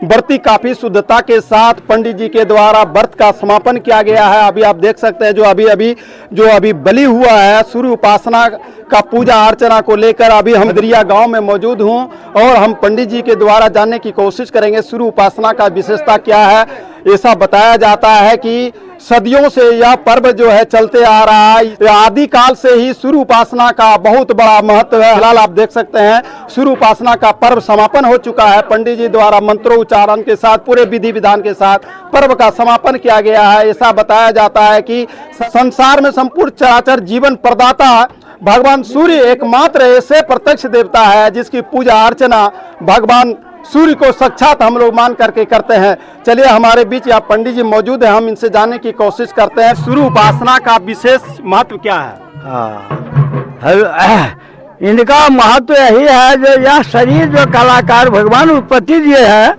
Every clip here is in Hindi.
व्रती काफी शुद्धता के साथ पंडित जी के द्वारा व्रत का समापन किया गया है। अभी आप देख सकते हैं जो अभी बलि हुआ है सूर्य उपासना का पूजा अर्चना को लेकर अभी हम दरिया गांव में मौजूद हूं और हम पंडित जी के द्वारा जानने की कोशिश करेंगे सूर्य उपासना का विशेषता क्या है। ऐसा बताया जाता है कि सदियों से यह पर्व जो है चलते आ रहा है। आदिकाल से ही सूर्य उपासना का बहुत बड़ा महत्व है। फिलहाल आप देख सकते हैं सूर्य उपासना का पर्व समापन हो चुका है। पंडित जी द्वारा मंत्रोच्चारण के साथ पूरे विधि विधान के साथ पर्व का समापन किया गया है। ऐसा बताया जाता है कि संसार में संपूर्ण चराचर जीवन प्रदाता भगवान सूर्य एकमात्र ऐसे प्रत्यक्ष देवता है जिसकी पूजा अर्चना भगवान सूर्य को साक्षात हम लोग मान करके करते हैं। चलिए हमारे बीच यहाँ पंडित जी मौजूद हैं, हम इनसे जानने की कोशिश करते हैं सूर्य उपासना का विशेष महत्व क्या है। इनका महत्व यही है जो यह शरीर जो कलाकार भगवान उत्पत्ति दिए हैं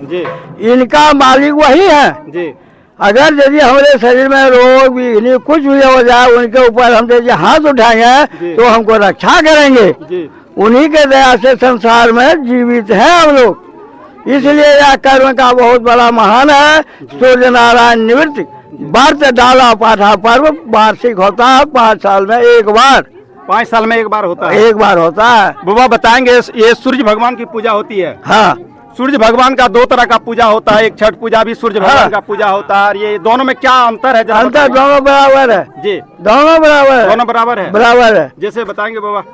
इनका मालिक वही है जी। अगर यदि हमारे शरीर में रोग भी कुछ भी हो जाए उनके ऊपर हम यदि हाथ उठाएंगे तो हमको रक्षा करेंगे। उन्हीं के दया से संसार में जीवित हैं हम लोग। इसलिए यह कर्म का बहुत बड़ा महान है। सूर्य नारायण निवृत्ति व्रत डाला पाठा पर्व वार्षिक होता है 5 साल में एक बार। 5 साल में एक बार होता है। एक बार होता है। बाबा बताएंगे ये सूर्य भगवान की पूजा होती है। हाँ, सूर्य भगवान का 2 तरह का पूजा होता है। एक छठ पूजा भी सूर्य भगवान का पूजा होता है। और ये दोनों में क्या अंतर है? अंतर दोनों बराबर है जी। दोनों बराबर है। दोनों बराबर है। बराबर है। जैसे बताएंगे बाबा।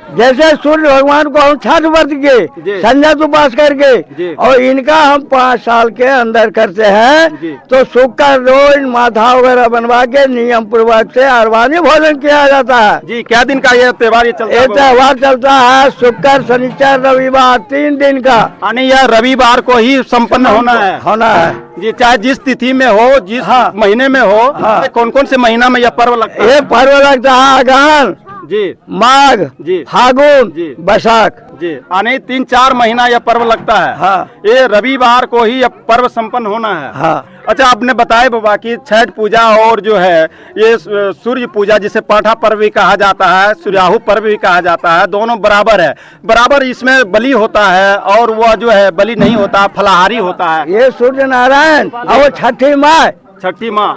जैसे सूर्य भगवान को हम छठ व्रत के संध्या उपास करके और इनका हम 5 साल के अंदर करते हैं तो शुक्र रोज माथा वगैरह बनवा के नियम पूर्वक से अरवानी भोजन किया जाता है जी। क्या दिन का ये त्योहार चलता है? ये त्योहार चलता है शुक्र शनिचर रविवार 3 दिन का। यानी यह रविवार को ही संपन्न होना है जी। चाहे जिस तिथि में हो जिस महीने में हो। कौन कौन से महीना में यह पर्व लगता है? ये पर्व लगता है अगहन जी, माघ जी, फागुन जी, बैसाख जी। आने 3-4 महीना यह पर्व लगता है। हाँ। ये रविवार को ही यह पर्व संपन्न होना है। हाँ। अच्छा, आपने बताया बाबा कि छठ पूजा और जो है ये सूर्य पूजा जिसे पाठा पर्व भी कहा जाता है, सूर्याहु पर्व भी कहा जाता है, दोनों बराबर है। बराबर इसमें बलि होता है और वह जो है बलि नहीं होता, फलाहारी होता है। ये सूर्य नारायण और छठी माँ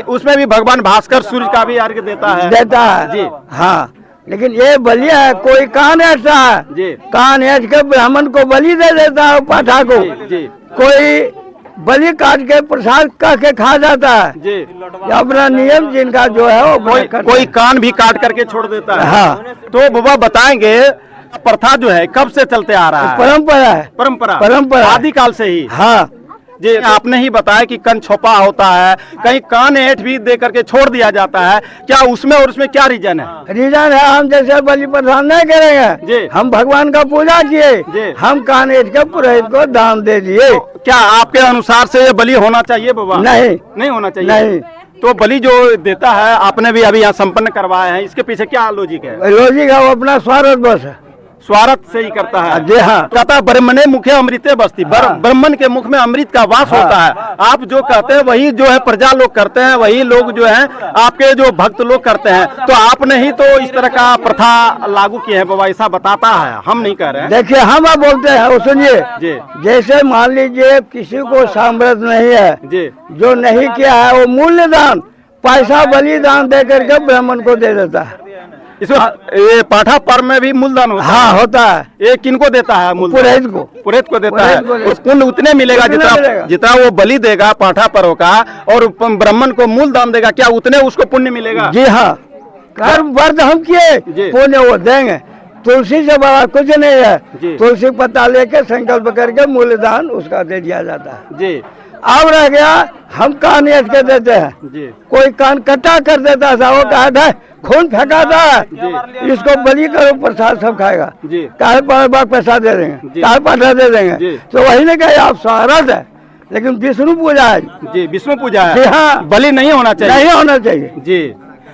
उसमें भी भगवान भास्कर सूर्य का भी अर्घ्य देता है जी। हाँ, लेकिन ये बलि है कोई कान ऐसा है जी। कान ऐस के ब्राह्मण को बलि दे देता है पाठा को जी। कोई बलि काट के प्रसाद करके खा जाता है जी। अपना नियम जिनका जो है वो कोई कान भी काट करके छोड़ देता है। हाँ। तो बाबा बताएंगे प्रथा जो है कब से चलते आ रहा है? परंपरा आदिकाल से ही। हाँ जी। आपने ही बताया कि कन छुपा होता है, कहीं कान ऐठ भी दे करके छोड़ दिया जाता है। क्या उसमें और उसमें क्या रीजन है? रीजन है हम जैसे बलि प्रदान नहीं करेंगे जी। हम भगवान का पूजा किए, हम कान ऐठ के पुरोहित को दान दे दिए। क्या आपके अनुसार से ये बलि होना चाहिए बाबा? नहीं होना चाहिए। नहीं। तो बलि जो देता है आपने भी अभी यहाँ संपन्न करवाया है, इसके पीछे क्या लॉजिक है? लॉजिक है वो अपना स्वार्थ बस है। स्वार्थ से ही करता है जी। हाँ। कहता ब्रह्मणे मुखे अमृते बस्ती। ब्राह्मण के मुख में अमृत का वास होता है। आप जो कहते हैं वही जो है प्रजा लोग करते हैं, वही लोग जो है आपके जो भक्त लोग करते हैं। तो आपने ही तो इस तरह का प्रथा लागू की है बाबा, ऐसा बताता है, हम नहीं कह रहे हैं। देखिए हम आप बोलते हैं सुनिए, जैसे मान लीजिए किसी को सामर्थ्य नहीं है जी, जो नहीं किया है वो मूल्य दान पैसा बलिदान दे करके ब्राह्मण को दे देता है। इसमें ये पाठा पर्व में भी मूलदान होता है? हाँ, होता है। ये किनको देता है? पुरोहित को देता है। पुण्य उतने मिलेगा जितना वो बलि देगा पाठा पर्व का और ब्राह्मण को मूलदान देगा, क्या उतने उसको पुण्य मिलेगा? जी हाँ। कर्म व्रत हम किए पुण्य वो देंगे। तुलसी से बड़ा कुछ नहीं है। तुलसी पत्ता लेके संकल्प करके मूलदान उसका दे दिया जाता है जी। अब रह गया हम कान ऐठ के देते हैं जी। कोई कान कटा कर देता था, वो कहा है खून फेंकाता है, इसको बलि करो प्रसाद सब खाएगा, काहे पर पैसा दे देंगे, काहे पाठा दे देंगे। तो वही ने कहा आप स्वार्थ है, लेकिन विष्णु पूजा है जी। विष्णु पूजा है। जी हाँ। बलि नहीं होना चाहिए। नहीं होना चाहिए जी।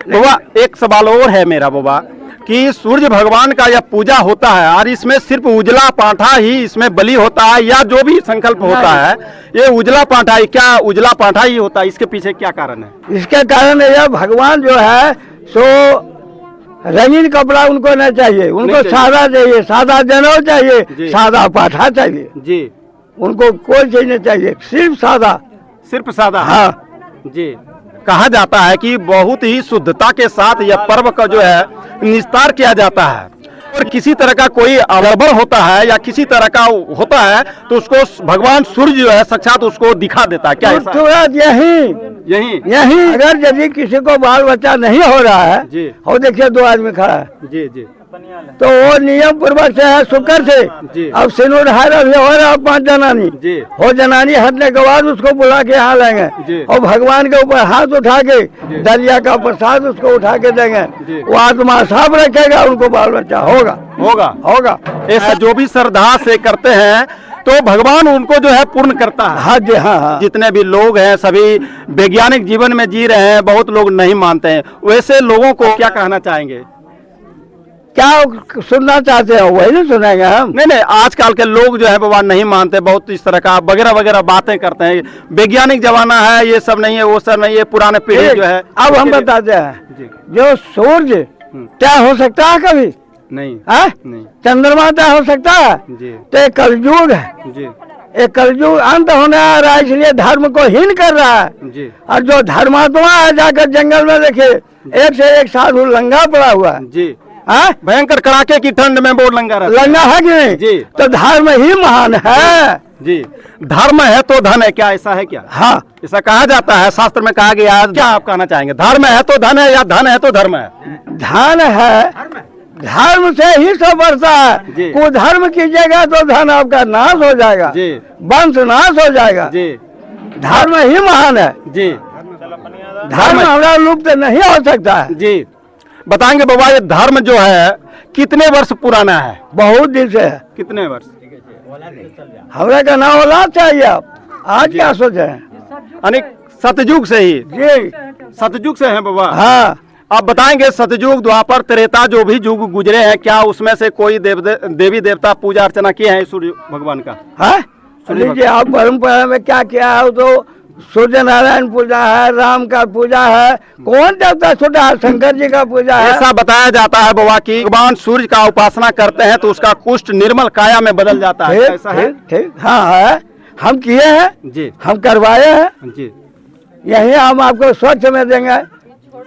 बाबा एक सवाल और है मेरा बाबा कि सूर्य भगवान का यह पूजा होता है और इसमें सिर्फ उजला पाठा ही इसमें बलि होता है या जो भी संकल्प होता है ये उजला पाठा ही, क्या उजला पाठा ही होता है? इसके पीछे क्या कारण है? इसके कारण यह भगवान जो है सो रंगीन कपड़ा उनको नहीं चाहिए, उनको सादा चाहिए, सादा जनेऊ चाहिए, सादा पाठा चाहिए जी। उनको कोई चीज नहीं चाहिए, सिर्फ सादा। सिर्फ सादा। हाँ जी। कहा जाता है कि बहुत ही शुद्धता के साथ यह पर्व का जो है निस्तार किया जाता है, और किसी तरह का कोई अड़बड़ होता है या किसी तरह का होता है तो उसको भगवान सूर्य जो है साक्षात उसको दिखा देता है। क्या ऐसा? तुरंत यही अगर यदि किसी को बाल बच्चा नहीं हो रहा है जी, और देखिए 2 आदमी खड़ा है जी जी, तो वो नियम पूर्वक से है, शुक्र से जी। अब सिनुर हो रहा 5 जनानी जी। वो जनानी हटने के बाद उसको बुला के यहाँ जी। लेंगे और भगवान के ऊपर हाथ उठा के दरिया का प्रसाद उसको उठा के देंगे, वो आत्मा साफ रखेगा, उनको बाल बच्चा होगा। ऐसा जो भी श्रद्धा से करते हैं तो भगवान उनको जो है पूर्ण करता है। हाँ जी, हाँ। जितने भी लोग हैं सभी वैज्ञानिक जीवन में जी रहे हैं, बहुत लोग नहीं मानते हैं, वैसे लोगों को क्या कहना चाहेंगे? क्या सुनना चाहते हैं वही नहीं सुनेंगे हम। नहीं, आजकल के लोग जो है भगवान नहीं मानते, बहुत इस तरह का वगैरह वगैरह बातें करते हैं, वैज्ञानिक जमाना है, ये सब नहीं है, वो सब नहीं है, पुराने पीढ़ी जो है। अब हम बताते हैं, जो सूर्य क्या हो सकता है कभी नहीं, नहीं। चंद्रमा क्या हो सकता है जी। तो एक कलयुग है जी। एक कलयुग अंत होने आ रहा है, इसलिए धर्म को हीन कर रहा है जी। और जो धर्मात्मा है जाकर जंगल में देखे एक से एक साधु लंगा पड़ा हुआ है जी। हाँ, भयंकर कड़ाके की ठंड में वो लंगा लंगा है कि नहीं जी। तो धर्म ही महान है जी। धर्म है तो धन है, क्या ऐसा है क्या? हाँ, ऐसा कहा जाता है, शास्त्र में कहा गया है। क्या आप कहना चाहेंगे? धर्म है तो धन है या धन है तो धर्म है? धन है, धर्म से ही सब बढ़ता है। कुधर्म कीजिएगा तो धन आपका नाश हो जाएगा जी, वंश नाश हो जाएगा जी। धर्म ही महान है जी। धर्म हमारा लुप्त नहीं हो सकता है जी। बताएंगे बाबा, ये धर्म जो है कितने वर्ष पुराना है? बहुत दिन से है। कितने वर्ष? हमारे का नाम औलाद चाहिए आप आज क्या सोचे हैं? यानी सतयुग से ही? जी, सतयुग से है बाबा। हाँ। आप बताएंगे सतयुग द्वापर त्रेता जो भी युग गुजरे हैं, क्या उसमें से कोई देवी देवता पूजा अर्चना किए हैं सूर्य भगवान का? हाँ, लीजिए आप परंपरा में क्या किया है, तो सूर्य नारायण पूजा है, राम का पूजा है, कौन देवता छोटा है, शंकर जी का पूजा है। ऐसा बताया जाता है बाबा कि भगवान सूर्य का उपासना करते हैं तो उसका कुष्ठ निर्मल काया में बदल जाता है। ऐसा है? ठीक, हाँ है, हम किए हैं जी, हम करवाए हैं जी। यही हम आपको स्वच्छ में देंगे।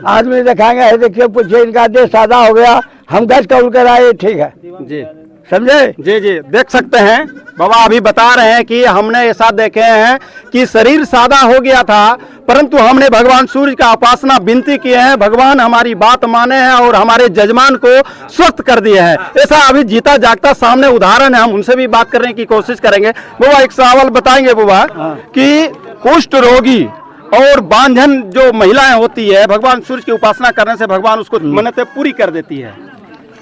आदमी दिखाएंगे, देखिए पूछिए इनका देह सादा हो गया, हम गज कबूल कराए, ठीक है जी, समझे? जी जी। देख सकते हैं बाबा अभी बता रहे हैं कि हमने ऐसा देखे हैं कि शरीर सादा हो गया था, परंतु हमने भगवान सूर्य का उपासना विनती किए हैं, भगवान हमारी बात माने हैं और हमारे जजमान को स्वस्थ कर दिए हैं। ऐसा अभी जीता जागता सामने उदाहरण है, हम उनसे भी बात करने की कोशिश करेंगे। बाबा एक सवाल बताएंगे बाबा कि कुष्ठ रोगी और बांझन जो महिलाएं होती है, भगवान सूर्य की उपासना करने से भगवान उसको मन्नतें पूरी कर देती है।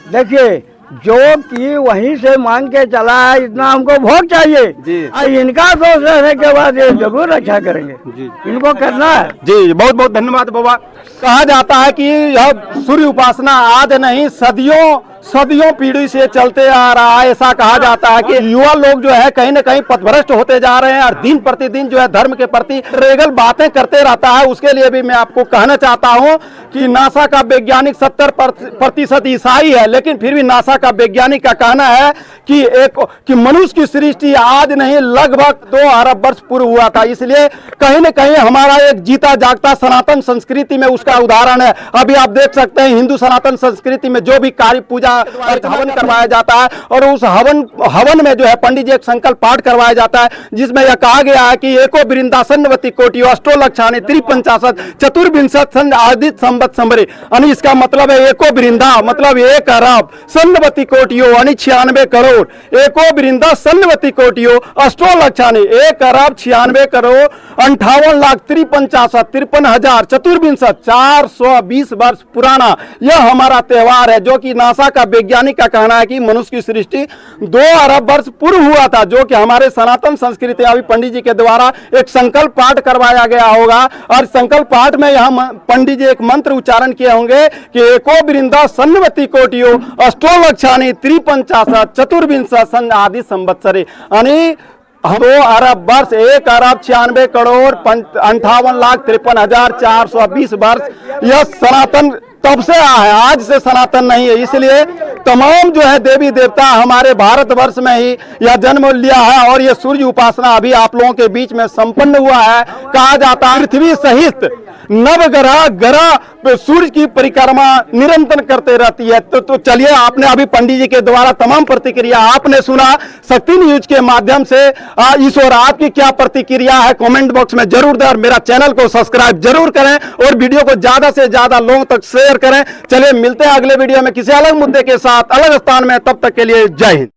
देखिए जो कि वहीं से मांग के चला है, इतना हमको भोग चाहिए जी। और इनका दोष रहने के बाद ये जरूर रक्षा करेंगे जी, इनको करना है। जी, बहुत बहुत धन्यवाद बाबा। कहा जाता है कि यह सूर्य उपासना आज नहीं सदियों पीढ़ी से चलते आ रहा है। ऐसा कहा जाता है कि युवा लोग जो है कहीं न कहीं पथभ्रष्ट होते जा रहे हैं और दिन प्रतिदिन जो है धर्म के प्रति रेगल बातें करते रहता है। उसके लिए भी मैं आपको कहना चाहता हूं कि नासा का वैज्ञानिक 70% ईसाई है, लेकिन फिर भी नासा का वैज्ञानिक का कहना है कि मनुष्य की सृष्टि आज नहीं लगभग 2 अरब वर्ष पूर्व हुआ था। इसलिए कहीं न कहीं हमारा एक जीता जागता सनातन संस्कृति में उसका उदाहरण है। अभी आप देख सकते हैं हिंदू सनातन संस्कृति में जो भी कार्य पूजा हवन करवाया जाता है और उस हवन में जो है पंडित जी एक संकल्प पाठ करवाया जाता है, जिसमें यह कहा गया है कि एको वृंदासनवती कोटि अष्टोलक्षानि त्रिपंचाशत चतुर्विंशत संध आदित संवत संवरे। यानी इसका मतलब है एको वृंदा मतलब 1 अरब सन्नवती कोटियों यानी 96 करोड़, एको वृंदा सन्नवती कोटियों अष्टोलक्षानि 1 अरब 96 करोड़ 58 लाख 53,53,हजार चतुर्विंशत 420 वर्ष पुराना यह हमारा त्योहार है, जो कि नासा का वैज्ञानिक का कहना है कि मनुष्य की सृष्टि 2 अरब वर्ष पूर्व हुआ था, जो कि हमारे सनातन संस्कृति अभी पंडित जी के द्वारा एक संकल्प पाठ करवाया गया होगा। और संकल्प पाठ में यहाँ पंडित जी एक मंत्र उच्चारण किए होंगे कि एको वृंदा सन्नवती कोटियों अष्टोलक्षानि त्रिपंचाशत चतुर्विंशत संध आदि संवत्सरे। यानी 2 अरब वर्ष 1 अरब 96 करोड़ 58 लाख 53,420 वर्ष यह सनातन तब से है, आज से सनातन नहीं है। इसलिए तमाम जो है देवी देवता हमारे भारतवर्ष में ही यह जन्म लिया है और ये सूर्य उपासना अभी आप लोगों के बीच में संपन्न हुआ है। कहा जाता है पृथ्वी सहित नवग्रह ग्रह सूर्य की परिक्रमा निरंतर करते रहती है। तो चलिए, आपने अभी पंडित जी के द्वारा तमाम प्रतिक्रिया आपने सुना शक्ति न्यूज के माध्यम से। इस और आपकी क्या प्रतिक्रिया है कमेंट बॉक्स में जरूर दें और मेरा चैनल को सब्सक्राइब जरूर करें और वीडियो को ज्यादा से ज्यादा लोगों तक शेयर करें। चलिए मिलते हैं अगले वीडियो में किसी अलग मुद्दे के साथ अलग स्थान में, तब तक के लिए जय हिंद।